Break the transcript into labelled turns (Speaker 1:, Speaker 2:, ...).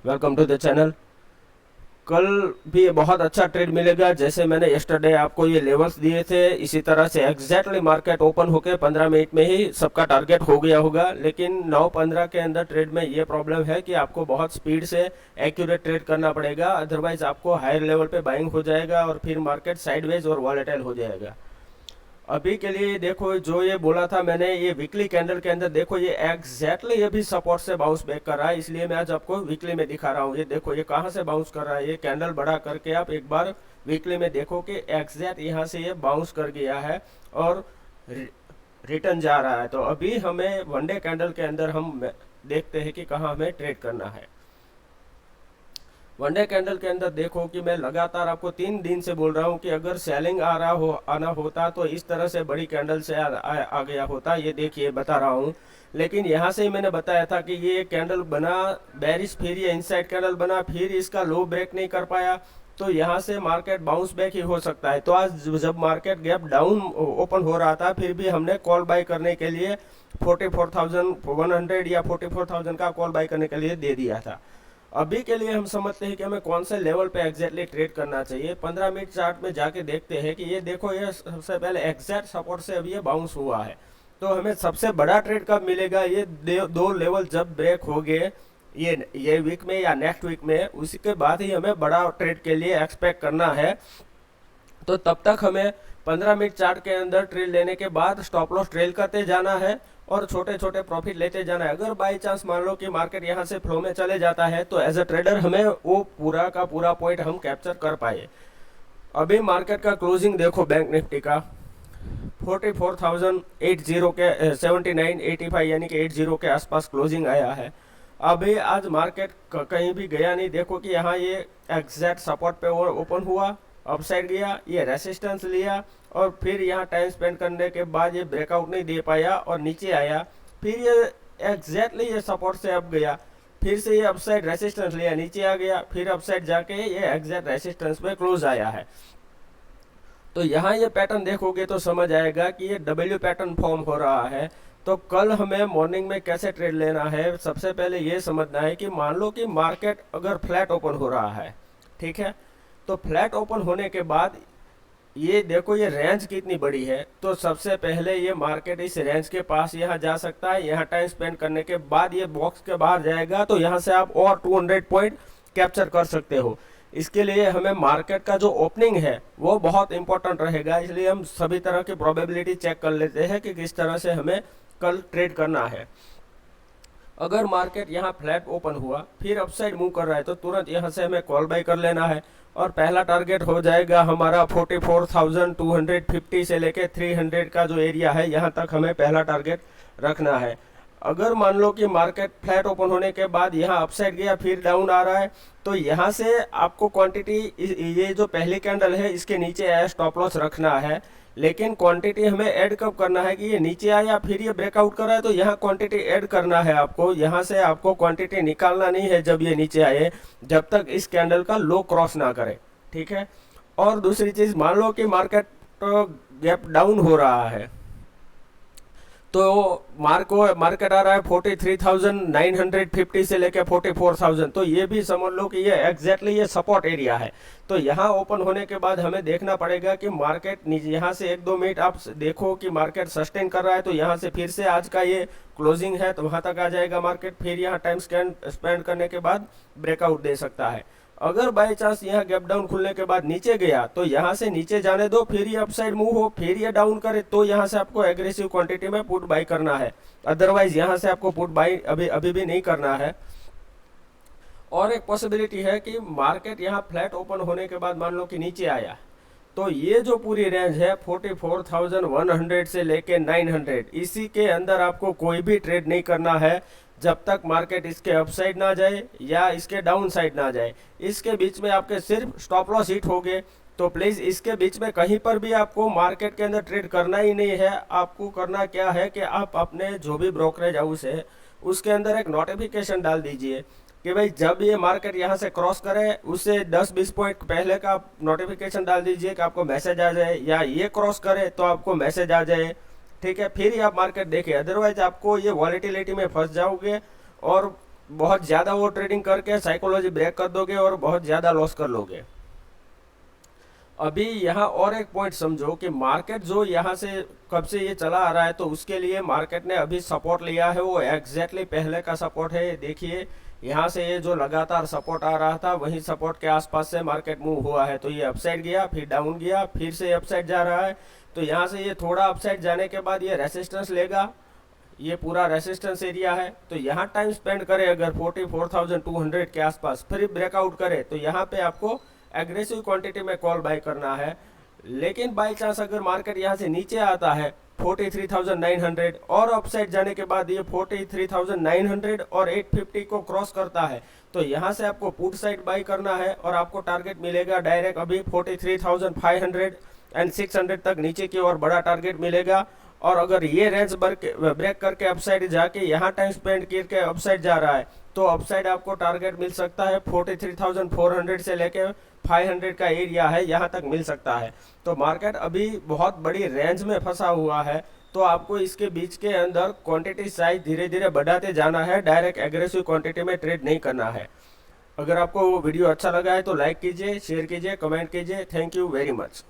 Speaker 1: Welcome to the channel. कल भी बहुत अच्छा ट्रेड मिलेगा, जैसे मैंने यस्टरडे आपको ये लेवल्स दिए थे, इसी तरह से एग्जैक्टली मार्केट ओपन होके 15 मिनट में ही सबका टारगेट हो गया होगा। लेकिन 9:15 के अंदर ट्रेड में ये प्रॉब्लम है कि आपको बहुत स्पीड से एक्यूरेट ट्रेड करना पड़ेगा, अदरवाइज आपको हायर लेवल पे बाइंग हो जाएगा और फिर मार्केट साइडवेज और वॉलेटाइल हो जाएगा। अभी के लिए देखो, जो ये बोला था मैंने, ये वीकली कैंडल के अंदर देखो ये एग्जैक्टली ये भी सपोर्ट से बाउंस बैक कर रहा है, इसलिए मैं आज आपको वीकली में दिखा रहा हूँ। ये देखो ये कहाँ से बाउंस कर रहा है, ये कैंडल बड़ा करके आप एक बार वीकली में देखो कि एग्जैक्ट यहाँ से ये बाउंस कर गया है और रिटर्न जा रहा है। तो अभी हमें वनडे कैंडल के अंदर हम देखते हैं कि कहाँ हमें ट्रेड करना है। वनडे कैंडल के अंदर देखो कि मैं लगातार आपको 3 दिन से बोल रहा हूँ कि अगर सेलिंग आना होता तो इस तरह से बड़ी कैंडल से आ गया होता। ये देखिए बता रहा हूँ, लेकिन यहाँ से ही मैंने बताया था कि ये कैंडल बना बेरिश, फिर ये इनसाइड कैंडल बना, फिर इसका लो ब्रेक नहीं कर पाया, तो यहाँ से मार्केट बाउंस बैक ही हो सकता है। तो आज जब मार्केट गैप डाउन ओपन हो रहा था, फिर भी हमने कॉल बाय करने के लिए 44,100 या 44,000 का कॉल बाय करने के लिए दे दिया था। अभी के लिए हम समझते हैं कि हमें कौन से लेवल पे एग्जैक्टली ट्रेड करना चाहिए। 15 मिनट चार्ट में जाके देखते हैं कि ये देखो, ये सबसे पहले एग्जैक्ट सपोर्ट से अभी ये बाउंस हुआ है। तो हमें सबसे बड़ा ट्रेड कब मिलेगा, ये दो लेवल जब ब्रेक हो गए, ये वीक में या नेक्स्ट वीक में, उसी के बाद ही हमें बड़ा ट्रेड के लिए एक्सपेक्ट करना है। तो तब तक हमें 15 मिनट चार्ट के अंदर ट्रेल लेने के बाद स्टॉप लॉस ट्रेल करते जाना है और छोटे छोटे प्रॉफिट लेते जाना है। अगर बाई चांस मान लो कि मार्केट यहाँ से फ्लो में चले जाता है, तो एज अ ट्रेडर हमें वो पूरा का पूरा पॉइंट हम कैप्चर कर पाए। अभी मार्केट का क्लोजिंग देखो, बैंक निफ्टी का 44,080 के 7985 यानी कि 80 के आसपास क्लोजिंग आया है। अभी आज मार्केट कहीं भी गया नहीं। देखो कि यहाँ ये एग्जैक्ट सपोर्ट पे ओपन हुआ, अपसाइड गया, ये रेसिस्टेंस लिया और फिर यहाँ टाइम स्पेंड करने के बाद ये ब्रेकआउट नहीं दे पाया और नीचे आया। फिर ये एग्जैक्टली ये सपोर्ट से अप गया, फिर से ये अपसाइड रेसिस्टेंस लिया, नीचे आ गया, फिर अपसाइड जाके ये एग्जैक्ट रेसिस्टेंस पे क्लोज आया है। तो यहाँ ये पैटर्न देखोगे तो समझ आएगा कि ये डब्ल्यू पैटर्न फॉर्म हो रहा है। तो कल हमें मॉर्निंग में कैसे ट्रेड लेना है, सबसे पहले ये समझना है कि मान लो कि मार्केट अगर फ्लैट ओपन हो रहा है, ठीक है, तो फ्लैट ओपन होने के बाद ये देखो ये रेंज कितनी बड़ी है। तो सबसे पहले ये मार्केट इस रेंज के पास यहाँ जा सकता है, यहाँ टाइम स्पेंड करने के बाद ये बॉक्स के बाहर जाएगा, तो यहाँ से आप और 200 पॉइंट कैप्चर कर सकते हो। इसके लिए हमें मार्केट का जो ओपनिंग है वो बहुत इंपॉर्टेंट रहेगा, इसलिए हम सभी तरह की प्रोबेबिलिटी चेक कर लेते हैं कि किस तरह से हमें कल ट्रेड करना है। अगर मार्केट यहाँ फ्लैट ओपन हुआ, फिर अपसाइड मूव कर रहा है, तो तुरंत यहाँ से हमें कॉल बाय कर लेना है और पहला टारगेट हो जाएगा हमारा 44,250 से लेके 300 का जो एरिया है, यहाँ तक हमें पहला टारगेट रखना है। अगर मान लो कि मार्केट फ्लैट ओपन होने के बाद यहाँ अपसाइड गया, फिर डाउन आ रहा है, तो यहाँ से आपको क्वांटिटी, ये जो पहली कैंडल है इसके नीचे स्टॉप लॉस रखना है। लेकिन क्वांटिटी हमें ऐड कब करना है कि ये नीचे आया फिर ये ब्रेकआउट कर रहा है, तो यहाँ क्वांटिटी ऐड करना है आपको। यहाँ से आपको क्वांटिटी निकालना नहीं है जब ये नीचे आए, जब तक इस कैंडल का लो क्रॉस ना करे, ठीक है। और दूसरी चीज, मान लो कि मार्केट गैप डाउन हो रहा है, तो मार्केट आ रहा है 43,950 से लेके 44,000, तो ये भी समझ लो कि ये एग्जैक्टली ये सपोर्ट एरिया है। तो यहाँ ओपन होने के बाद हमें देखना पड़ेगा कि मार्केट यहाँ से 1-2 मिनट आप देखो कि मार्केट सस्टेन कर रहा है, तो यहाँ से फिर से आज का ये क्लोजिंग है तो वहाँ तक आ जाएगा मार्केट, फिर यहाँ टाइम स्पेंड करने के बाद ब्रेकआउट दे सकता है। अगर बाई चांस यहाँ गैप डाउन खुलने के बाद नीचे गया, तो यहाँ से नीचे जाने दो, फिर ये अपसाइड मूव हो, फिर ये डाउन करे, तो यहाँ से आपको एग्रेसिव क्वांटिटी में पुट बाई करना है। अदरवाइज यहाँ से आपको पुट बाई अभी भी नहीं करना है। और एक पॉसिबिलिटी है कि मार्केट यहाँ फ्लैट ओपन होने के बाद मान लो कि नीचे आया, तो ये जो पूरी रेंज है 44,100 से लेके 900, इसी के अंदर आपको कोई भी ट्रेड नहीं करना है जब तक मार्केट इसके अपसाइड ना जाए या इसके डाउन साइड ना जाए। इसके बीच में आपके सिर्फ स्टॉप लॉस हिट हो गए, तो प्लीज़ इसके बीच में कहीं पर भी आपको मार्केट के अंदर ट्रेड करना ही नहीं है। आपको करना क्या है कि आप अपने जो भी ब्रोकरेज हाउस है उसके अंदर एक नोटिफिकेशन डाल दीजिए कि भाई जब ये मार्केट यहाँ से क्रॉस करे उससे 10-20 पॉइंट पहले का नोटिफिकेशन डाल दीजिए कि आपको मैसेज आ जाए, या ये क्रॉस करे तो आपको मैसेज आ जाए, ठीक है, फिर ही आप मार्केट देखें। अदरवाइज आपको ये वॉलेटिलिटी में फंस जाओगे और बहुत ज़्यादा वो ट्रेडिंग करके साइकोलॉजी ब्रेक कर दोगे और बहुत ज़्यादा लॉस कर लोगे। अभी यहाँ और एक पॉइंट समझो कि मार्केट जो यहाँ से कब से ये चला आ रहा है, तो उसके लिए मार्केट ने अभी सपोर्ट लिया है, वो एग्जैक्टली पहले का सपोर्ट है। ये देखिए यहाँ से ये जो लगातार सपोर्ट आ रहा था, वही सपोर्ट के आसपास से मार्केट मूव हुआ है। तो ये अपसाइड गया, फिर डाउन गया, फिर से अपसाइड जा रहा है। तो यहाँ से ये थोड़ा अपसाइड जाने के बाद ये रेसिस्टेंस लेगा, ये पूरा रेसिस्टेंस एरिया है। तो यहाँ टाइम स्पेंड करे अगर 44,200 के आसपास, फिर ब्रेकआउट करे, तो यहाँ पे आपको एग्रेसिव क्वांटिटी में कॉल बाय करना है। लेकिन बाई चांस अगर मार्केट यहाँ से नीचे आता है 43,900 और अपसाइड जाने के बाद ये 43,900 और 850 को क्रॉस करता है, तो यहाँ से आपको पुट साइड बाय करना है और आपको टारगेट मिलेगा डायरेक्ट अभी 43,500 एंड 600 तक नीचे की ओर बड़ा टारगेट मिलेगा। और अगर ये रेंज ब्रेक करके अपसाइड जाके यहाँ टाइम स्पेंड करके अपसाइड जा रहा है, तो अपसाइड आपको टारगेट मिल सकता है 43,400 से लेके 500 का एरिया है, यहाँ तक मिल सकता है। तो मार्केट अभी बहुत बड़ी रेंज में फंसा हुआ है, तो आपको इसके बीच के अंदर क्वांटिटी साइज धीरे धीरे बढ़ाते जाना है, डायरेक्ट एग्रेसिव क्वांटिटी में ट्रेड नहीं करना है। अगर आपको वो वीडियो अच्छा लगा है तो लाइक कीजिए, शेयर कीजिए, कमेंट कीजिए। Thank you very much.